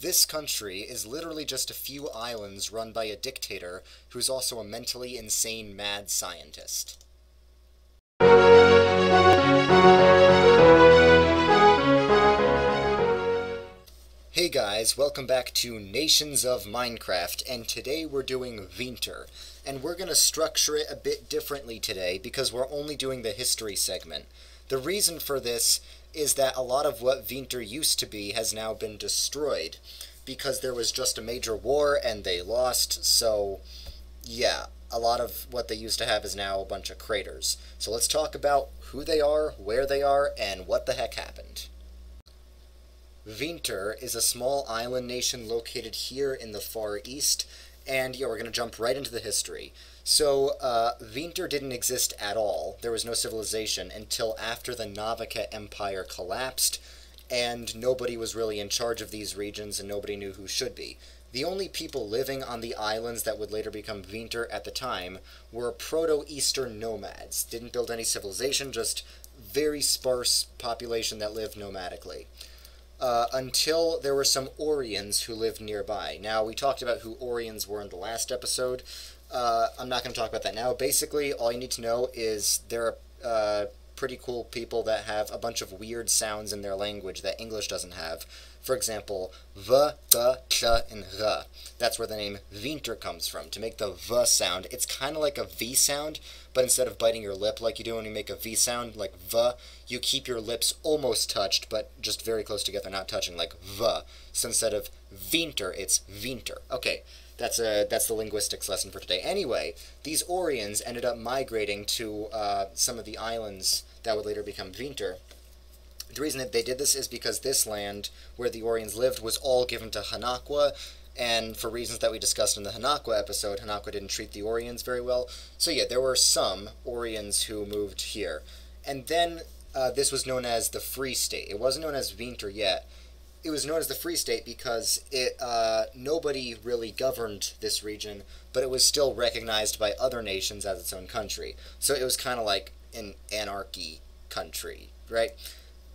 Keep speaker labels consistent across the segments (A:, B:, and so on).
A: This country is literally just a few islands run by a dictator who's also a mentally insane mad scientist. Hey guys, welcome back to Nations of Minecraft, and today we're doing Pvintur. And we're going to structure it a bit differently today because we're only doing the history segment. The reason for this is that a lot of what Pvintur used to be has now been destroyed because there was just a major war and they lost, so yeah, a lot of what they used to have is now a bunch of craters. So let's talk about who they are, where they are, and what the heck happened. Pvintur is a small island nation located here in the Far East, and yeah, we're going to jump right into the history. So, Pvintur didn't exist at all. There was no civilization until after the Navaka Empire collapsed, and nobody was really in charge of these regions, and nobody knew who should be. The only people living on the islands that would later become Pvintur at the time were Proto-Eastern nomads. Didn't build any civilization, just very sparse population that lived nomadically. Until there were some Orions who lived nearby. Now, we talked about who Orions were in the last episode. I'm not going to talk about that now. Basically, all you need to know is they're pretty cool people that have a bunch of weird sounds in their language that English doesn't have. For example, v, th, ch, and r. That's where the name Pvintur comes from. To make the v sound, it's kind of like a V sound, but instead of biting your lip like you do when you make a V sound, like v, you keep your lips almost touched, but just very close together, not touching, like v. So instead of Pvintur, it's Pvintur. Okay, that's the linguistics lesson for today. Anyway, these Orions ended up migrating to some of the islands that would later become Pvintur. The reason that they did this is because this land where the Orions lived was all given to Hanakwa, and for reasons that we discussed in the Hanakwa episode, Hanakwa didn't treat the Orions very well. So yeah, there were some Orions who moved here. And then this was known as the Free State. It wasn't known as Pvintur yet. It was known as the Free State because nobody really governed this region, but it was still recognized by other nations as its own country. So it was kind of like an anarchy country, right?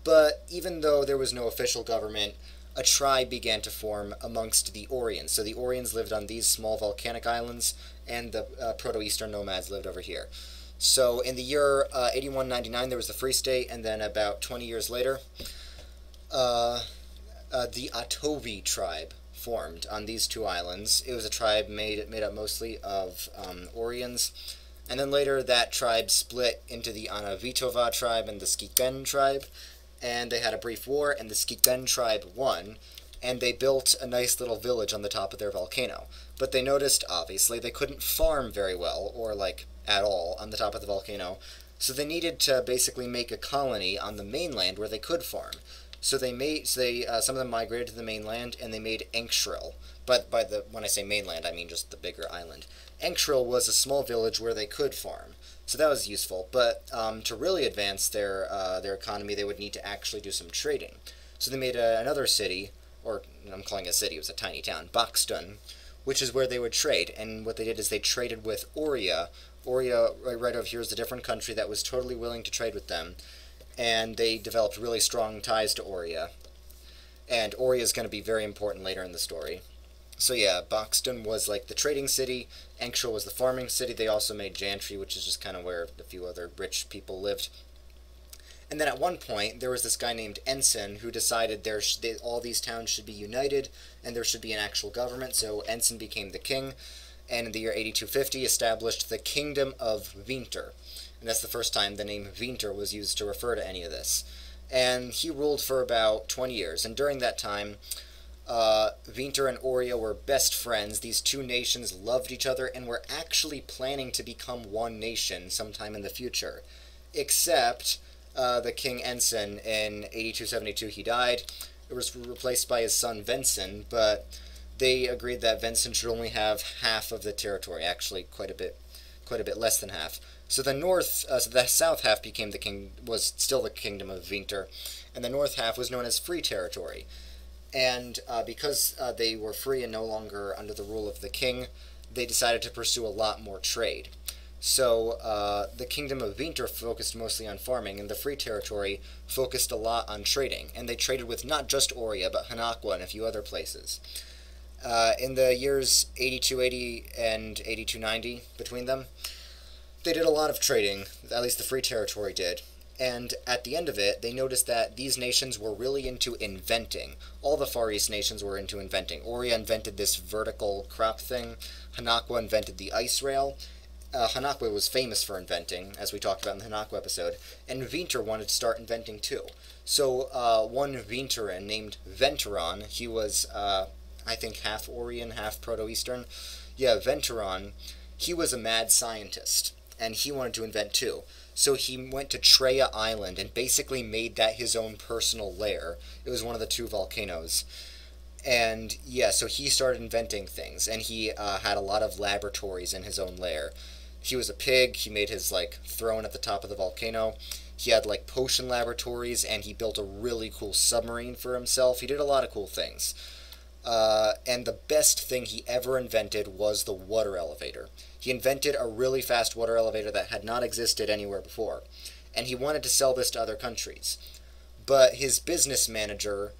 A: But even though there was no official government, a tribe began to form amongst the Orions. So the Orions lived on these small volcanic islands, and the Proto-Eastern nomads lived over here. So in the year 8199, there was the Free State, and then about 20 years later, the Atovi tribe formed on these two islands. It was a tribe made up mostly of Orions. And then later, that tribe split into the Anavitova tribe and the Skikben tribe. And they had a brief war, and the Skikben tribe won, and they built a nice little village on the top of their volcano. But they noticed, obviously, they couldn't farm very well, or, like, at all, on the top of the volcano, so they needed to basically make a colony on the mainland where they could farm. So some of them migrated to the mainland, and they made Enkshrill. But when I say mainland, I mean just the bigger island. Enkshrill was a small village where they could farm. So that was useful, but to really advance their economy, they would need to actually do some trading. So they made another city, or I'm calling it a city, it was a tiny town, Bakstun, which is where they would trade. And what they did is they traded with Oria. Oria, right over here, is a different country that was totally willing to trade with them. And they developed really strong ties to Oria. And Oria is going to be very important later in the story. So yeah, Bakstun was like the trading city, Enkshrill was the farming city. They also made Jantry, which is just kind of where a few other rich people lived. And then at one point, there was this guy named Ensign who decided all these towns should be united, and there should be an actual government, so Ensign became the king, and in the year 8250 established the Kingdom of Pvintur. And that's the first time the name Pvintur was used to refer to any of this. And he ruled for about 20 years, and during that time, Pvintur and Oria were best friends. These two nations loved each other and were actually planning to become one nation sometime in the future. Except the King Ensign in 8272, he died. It was replaced by his son Vensen, but they agreed that Vensen should only have half of the territory, actually quite a bit less than half. So the south half was still the Kingdom of Pvintur, and the north half was known as Free Territory. And because they were free and no longer under the rule of the king, they decided to pursue a lot more trade. So the Kingdom of Pvintur focused mostly on farming, and the Free Territory focused a lot on trading. And they traded with not just Oria, but Hanaqua and a few other places. In the years 8280 and 8290, between them, they did a lot of trading, at least the Free Territory did. And at the end of it, they noticed that these nations were really into inventing. All the Far East nations were into inventing. Oria invented this vertical crop thing. Hanaqua invented the ice rail. Hanaqua was famous for inventing, as we talked about in the Hanaqua episode, and Pvintur wanted to start inventing too. So one Pvinturan named Venturon, he was, I think, half Orian, half Proto-Eastern. Yeah, Venturon, he was a mad scientist, and he wanted to invent too. So he went to Treya Island and basically made that his own personal lair. It was one of the two volcanoes. And yeah, so he started inventing things, and he had a lot of laboratories in his own lair. He was a pig, he made his, throne at the top of the volcano. He had, potion laboratories, and he built a really cool submarine for himself. He did a lot of cool things. And the best thing he ever invented was the water elevator. He invented a really fast water elevator that had not existed anywhere before, and he wanted to sell this to other countries. But his business managers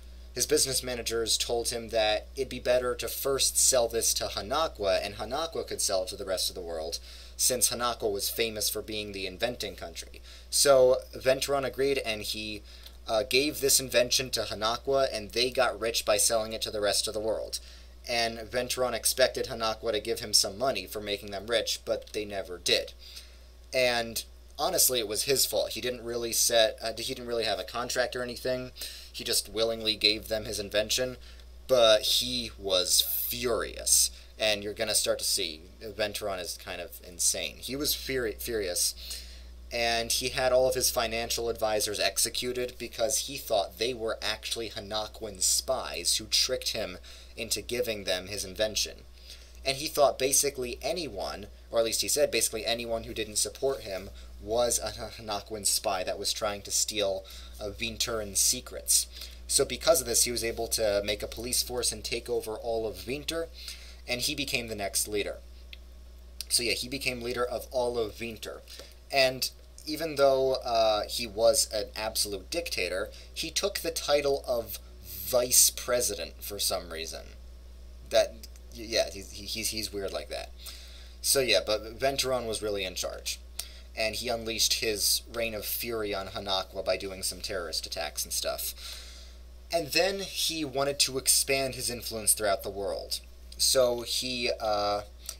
A: told him that it'd be better to first sell this to Hanaqua, and Hanaqua could sell it to the rest of the world, since Hanaqua was famous for being the inventing country. So Venturon agreed, and he gave this invention to Hanaqua, and they got rich by selling it to the rest of the world. And Venturon expected Hanaqua to give him some money for making them rich, but they never did. And honestly, it was his fault. He didn't really have a contract or anything. He just willingly gave them his invention, but he was furious. And you're going to start to see, Venturon is kind of insane. He was furious, and he had all of his financial advisors executed because he thought they were actually Hanaquan spies who tricked him into giving them his invention. And he thought basically anyone, or at least he said basically anyone who didn't support him, was a Hanaquan spy that was trying to steal Pvinturan's secrets. So because of this, he was able to make a police force and take over all of Pvintur, and he became the next leader. So yeah, he became leader of all of Pvintur. And even though he was an absolute dictator, he took the title of vice president for some reason. He's weird like that. So yeah, but Venturon was really in charge, and he unleashed his reign of fury on Hanaqua by doing some terrorist attacks and stuff. And then he wanted to expand his influence throughout the world. So he,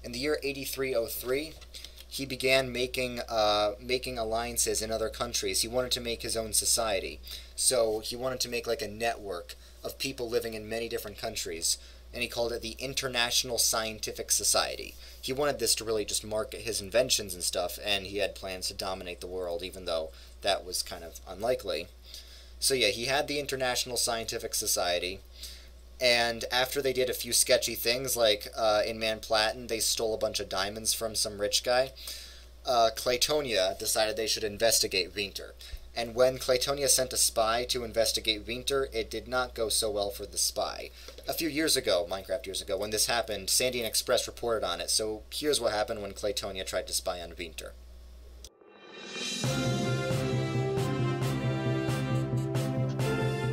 A: in the year 8303, he began making alliances in other countries. He wanted to make his own society. So he wanted to make a network of people living in many different countries, and he called it the International Scientific Society. He wanted this to really just market his inventions and stuff, and he had plans to dominate the world, even though that was kind of unlikely. So yeah, he had the International Scientific Society, and after they did a few sketchy things, in Manplatin, they stole a bunch of diamonds from some rich guy, Claytonia decided they should investigate Pvintur. And when Claytonia sent a spy to investigate Pvintur, it did not go so well for the spy. A few years ago, Minecraft years ago, when this happened, Sandy and Express reported on it, so here's what happened when Claytonia tried to spy on Pvintur.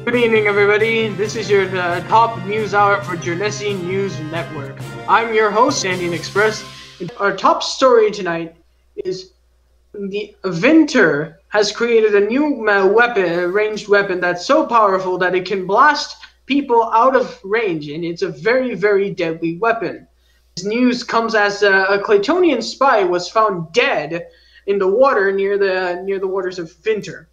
B: Good evening, everybody. This is your top news hour for Jernesi News Network. I'm your host, Sandy and Express. Our top story tonight is the Pvintur has created a new ranged weapon that's so powerful that it can blast people out of range, and it's a very, very deadly weapon. This news comes as a Claytonian spy was found dead in the water near the waters of Pvintur.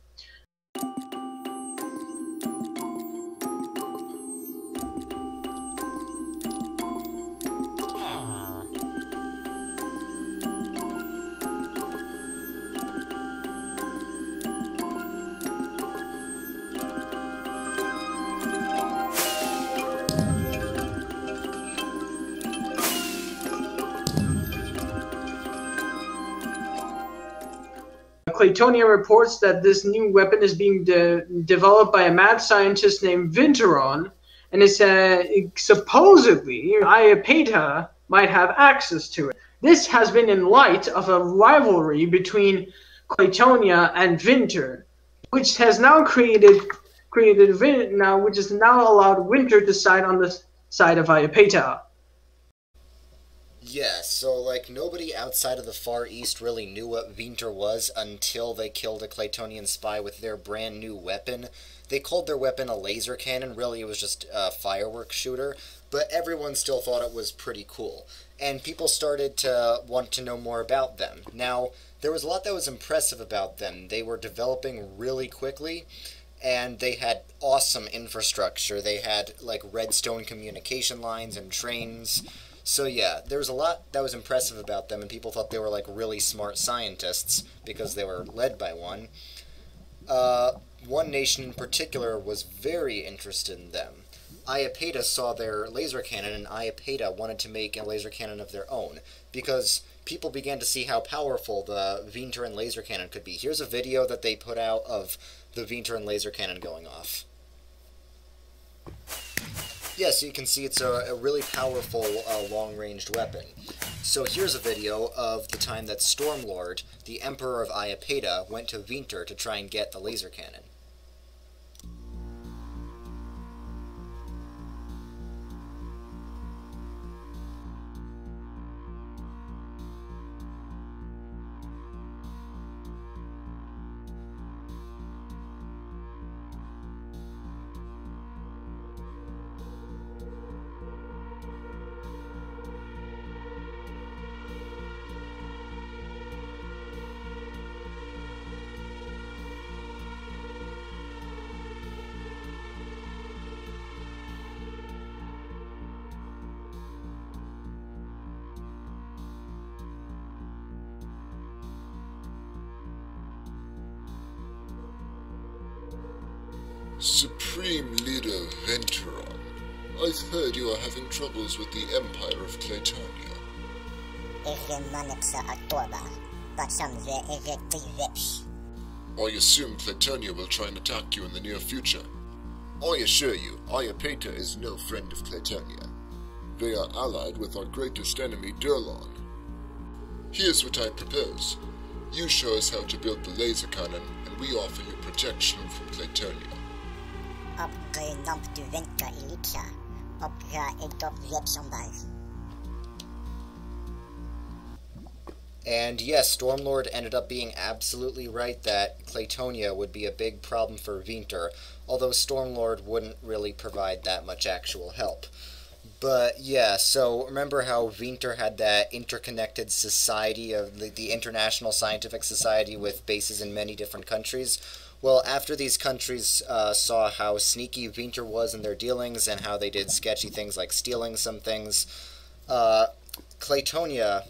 B: Claytonia reports that this new weapon is being developed by a mad scientist named Venturon, and it's supposedly Ayapeta might have access to it. This has been in light of a rivalry between Claytonia and Pvintur, which has now which has now allowed Winter to side on the side of Iapeta.
A: Yeah, so like nobody outside of the Far East really knew what Pvintur was until they killed a Claytonian spy with their brand new weapon. They called their weapon a laser cannon, really it was just a fireworks shooter, but everyone still thought it was pretty cool. And people started to want to know more about them. Now, there was a lot that was impressive about them. They were developing really quickly, and they had awesome infrastructure. They had like redstone communication lines and trains. So yeah, there was a lot that was impressive about them, and people thought they were like really smart scientists because they were led by one. One nation in particular was very interested in them. Iapeta saw their laser cannon, and Iapeta wanted to make a laser cannon of their own because people began to see how powerful the Pvintur laser cannon could be. Here's a video that they put out of the Pvintur laser cannon going off. Yeah, so you can see it's a really powerful long-ranged weapon. So here's a video of the time that Stormlord, the Emperor of Iapeta, went to Pvintur to try and get the laser cannon.
C: Supreme Leader Venturon, I've heard you are having troubles with the Empire of Claytonia. I assume Claytonia will try and attack you in the near future. I assure you, Iapeta is no friend of Claytonia. They are allied with our greatest enemy, Durlon. Here's what I propose. You show us how to build the laser cannon, and we offer you protection from Claytonia.
A: And yes, Stormlord ended up being absolutely right that Claytonia would be a big problem for Pvintur, although Stormlord wouldn't really provide that much actual help. But yeah, so remember how Pvintur had that interconnected society of the International Scientific Society with bases in many different countries? Well, after these countries saw how sneaky Pvintur was in their dealings and how they did sketchy things like stealing some things, Claytonia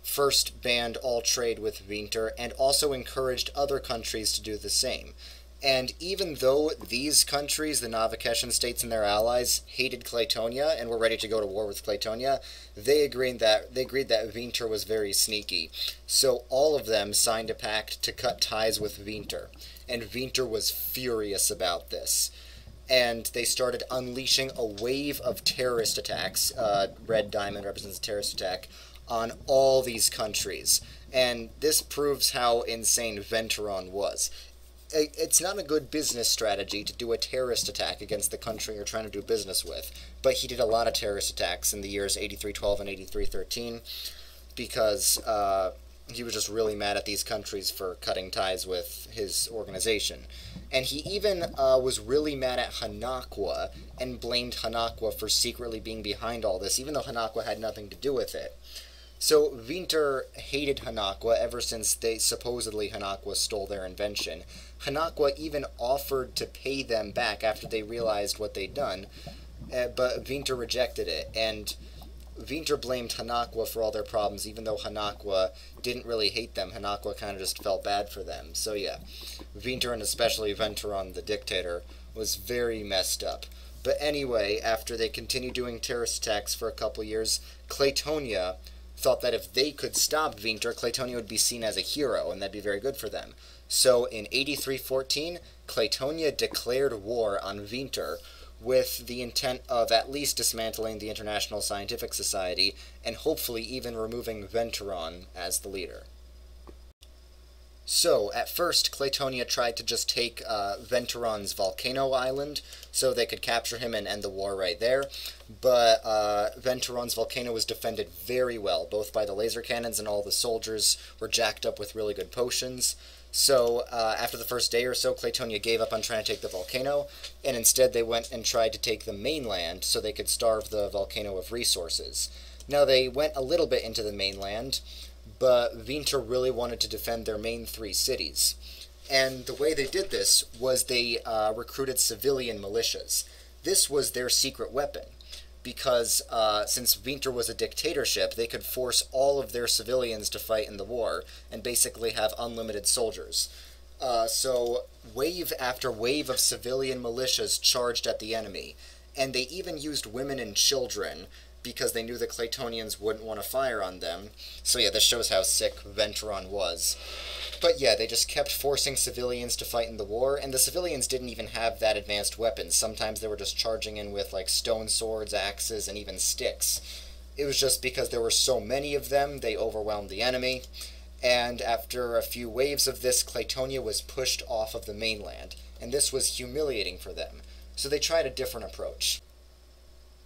A: first banned all trade with Pvintur and also encouraged other countries to do the same. And even though these countries, the Navakeshan states and their allies, hated Claytonia and were ready to go to war with Claytonia, they agreed that Pvintur was very sneaky. So all of them signed a pact to cut ties with Pvintur. And Pvintur was furious about this. And they started unleashing a wave of terrorist attacks. Red Diamond represents a terrorist attack on all these countries. And this proves how insane Venturon was. It's not a good business strategy to do a terrorist attack against the country you're trying to do business with, but he did a lot of terrorist attacks in the years 8312 and 8313 because he was just really mad at these countries for cutting ties with his organization. And he even was really mad at Hanakwa and blamed Hanakwa for secretly being behind all this, even though Hanakwa had nothing to do with it. So Pvintur hated Hanakwa ever since supposedly Hanakwa stole their invention. Hanakwa even offered to pay them back after they realized what they'd done, but Pvintur rejected it, and Pvintur blamed Hanakwa for all their problems, even though Hanakwa didn't really hate them. Hanakwa kind of just felt bad for them. So yeah, Pvintur, and especially Venturon the dictator, was very messed up. But anyway, after they continued doing terrorist attacks for a couple years, Claytonia thought that if they could stop Pvintur, Claytonia would be seen as a hero, and that'd be very good for them. So in 8314, Claytonia declared war on Pvintur, with the intent of at least dismantling the International Scientific Society, and hopefully even removing Venturon as the leader. So, at first, Claytonia tried to just take Venturon's volcano island, so they could capture him and end the war right there, but Venturon's volcano was defended very well, both by the laser cannons, and all the soldiers were jacked up with really good potions. So, after the first day or so, Claytonia gave up on trying to take the volcano, and instead they went and tried to take the mainland so they could starve the volcano of resources. Now, they went a little bit into the mainland, but Pvintur really wanted to defend their main 3 cities. And the way they did this was they recruited civilian militias. This was their secret weapon, because since Pvintur was a dictatorship, they could force all of their civilians to fight in the war, and basically have unlimited soldiers. So wave after wave of civilian militias charged at the enemy, and they even used women and children, because they knew the Claytonians wouldn't want to fire on them. So yeah, this shows how sick Venturon was. But yeah, they just kept forcing civilians to fight in the war, and the civilians didn't even have that advanced weapons. Sometimes they were just charging in with, like, stone swords, axes, and even sticks. It was just because there were so many of them, they overwhelmed the enemy, and after a few waves of this, Claytonia was pushed off of the mainland, and this was humiliating for them. So they tried a different approach.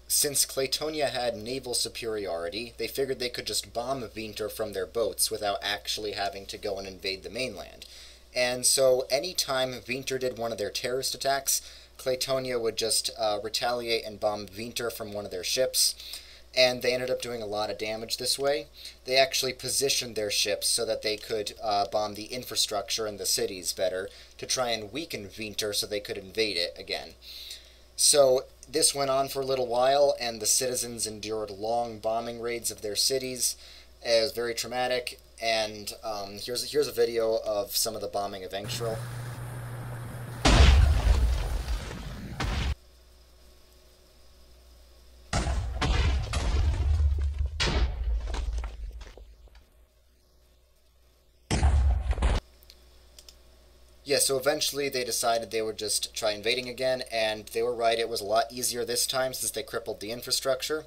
A: Since Claytonia had naval superiority, they figured they could just bomb Pvintur from their boats without actually having to go and invade the mainland. And so anytime Pvintur did one of their terrorist attacks, Claytonia would just retaliate and bomb Pvintur from one of their ships, and they ended up doing a lot of damage this way. They actually positioned their ships so that they could bomb the infrastructure and the cities better, to try and weaken Pvintur so they could invade it again. So this went on for a little while, and the citizens endured long bombing raids of their cities. It was very traumatic, and here's a video of some of the bombing of Engstrel. Yeah, so eventually they decided they would just try invading again, and they were right, it was a lot easier this time since they crippled the infrastructure.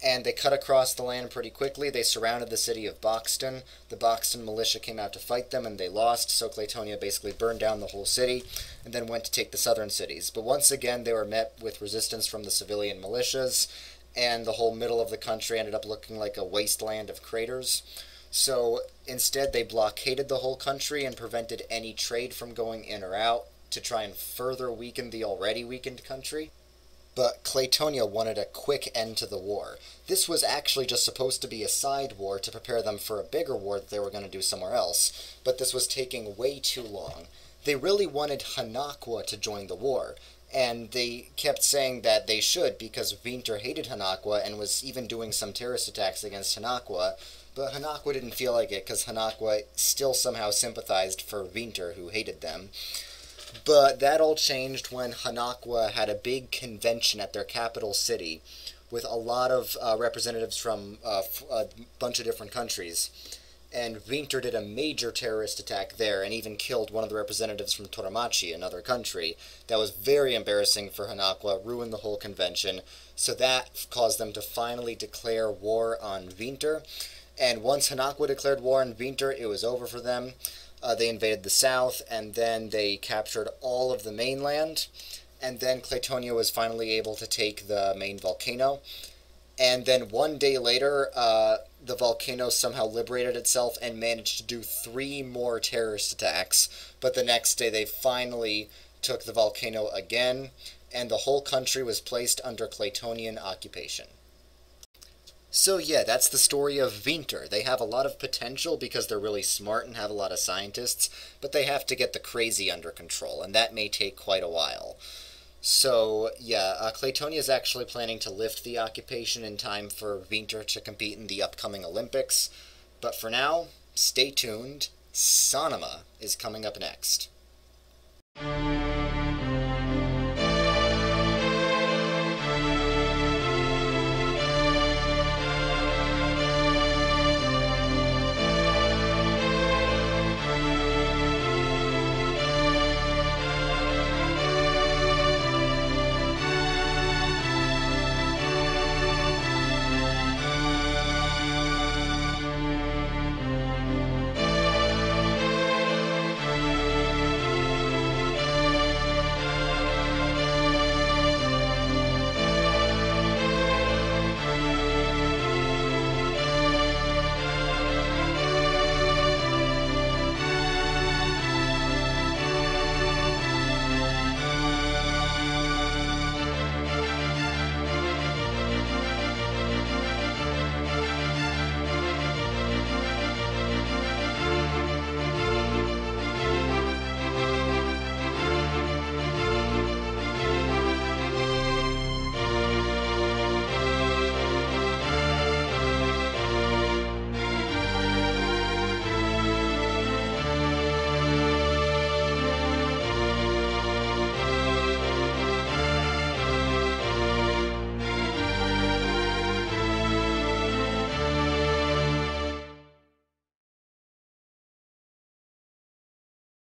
A: And they cut across the land pretty quickly. They surrounded the city of Boxton. The Boxton militia came out to fight them, and they lost, so Claytonia basically burned down the whole city, and then went to take the southern cities. But once again, they were met with resistance from the civilian militias, and the whole middle of the country ended up looking like a wasteland of craters. So instead they blockaded the whole country and prevented any trade from going in or out to try and further weaken the already weakened country. But Claytonia wanted a quick end to the war. This was actually just supposed to be a side war to prepare them for a bigger war that they were going to do somewhere else, but this was taking way too long. They really wanted Hanakwa to join the war, and they kept saying that they should because Pvintur hated Hanakwa and was even doing some terrorist attacks against Hanakwa, but Hanakwa didn't feel like it because Hanakwa still somehow sympathized for Pvintur, who hated them. But that all changed when Hanakwa had a big convention at their capital city with a lot of representatives from a bunch of different countries. And Pvintur did a major terrorist attack there and even killed one of the representatives from Toramachi, another country. That was very embarrassing for Hanakwa, ruined the whole convention. So that caused them to finally declare war on Pvintur. And once Hanakwa declared war on Pvintur, it was over for them. They invaded the south, and then they captured all of the mainland, and then Claytonia was finally able to take the main volcano. And then one day later, the volcano somehow liberated itself and managed to do 3 more terrorist attacks, but the next day they finally took the volcano again, and the whole country was placed under Claytonian occupation. So yeah, that's the story of Pvintur. They have a lot of potential because they're really smart and have a lot of scientists, but they have to get the crazy under control, and that may take quite a while. So yeah, Claytonia is actually planning to lift the occupation in time for Pvintur to compete in the upcoming Olympics. But for now, stay tuned. Sanema is coming up next.